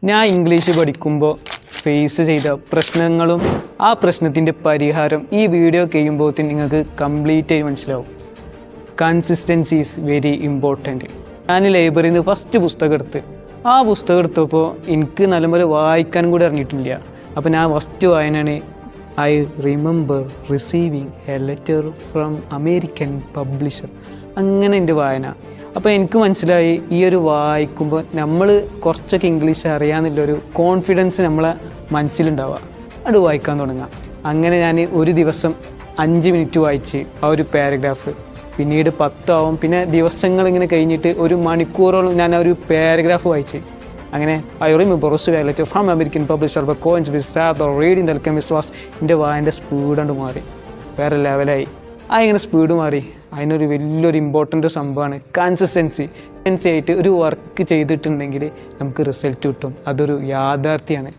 ഞാൻ ഇംഗ്ലീഷ് പഠിക്കുമ്പോൾ ഫേസ് ചെയ്ത പ്രശ്നങ്ങളും ആ പ്രശ്നത്തിൻ്റെ പരിഹാരം ഈ വീഡിയോ കഴിയുമ്പോൾ നിങ്ങൾക്ക് കംപ്ലീറ്റ് ആയി മനസ്സിലാവും. Consistency is very important. ഞാൻ ലൈബ്രറിയിൽ നിന്ന് ഫസ്റ്റ് പുസ്തകം എടുത്തപ്പോൾ എനിക്ക് നല്ലപോലെ വായിക്കാനും കൂടി അറിഞ്ഞിട്ടില്ല. അപ്പോൾ ഞാൻ ഫസ്റ്റ് വായനയാണ് I remember receiving a letter from American publisher. അങ്ങനെ എൻ്റെ വായന. അപ്പോൾ എനിക്ക് മനസ്സിലായി ഈ ഒരു വായിക്കുമ്പോൾ നമ്മൾ കുറച്ചൊക്കെ ഇംഗ്ലീഷ് അറിയാമെന്നുള്ളൊരു കോൺഫിഡൻസ് നമ്മളെ മനസ്സിലുണ്ടാവുക. അത് വായിക്കാൻ തുടങ്ങാം. അങ്ങനെ ഞാൻ ഒരു ദിവസം 5 മിനിറ്റ് വായിച്ച് ആ ഒരു പാരഗ്രാഫ്, പിന്നീട് 10 ആവും, പിന്നെ ദിവസങ്ങളിങ്ങനെ കഴിഞ്ഞിട്ട് ഒരു മണിക്കൂറോളം ഞാൻ ആ ഒരു പാരഗ്രാഫ് വായിച്ച്. അങ്ങനെ I remember receiving a letter from American publisher by reading the chemist was. എൻ്റെ വായൻ്റെ സ്പീഡ് കൊണ്ട് മാറി, വേറെ ലെവലായി. ഇങ്ങനെ സ്പീഡ് മാറി. അതിനൊരു വലിയൊരു ഇമ്പോർട്ടൻ്റ് സംഭവമാണ് കൺസിസ്റ്റൻസി ആയിട്ട് ഒരു വർക്ക് ചെയ്തിട്ടുണ്ടെങ്കിൽ നമുക്ക് റിസൾട്ട് കിട്ടും. അതൊരു യാഥാർത്ഥ്യമാണ്.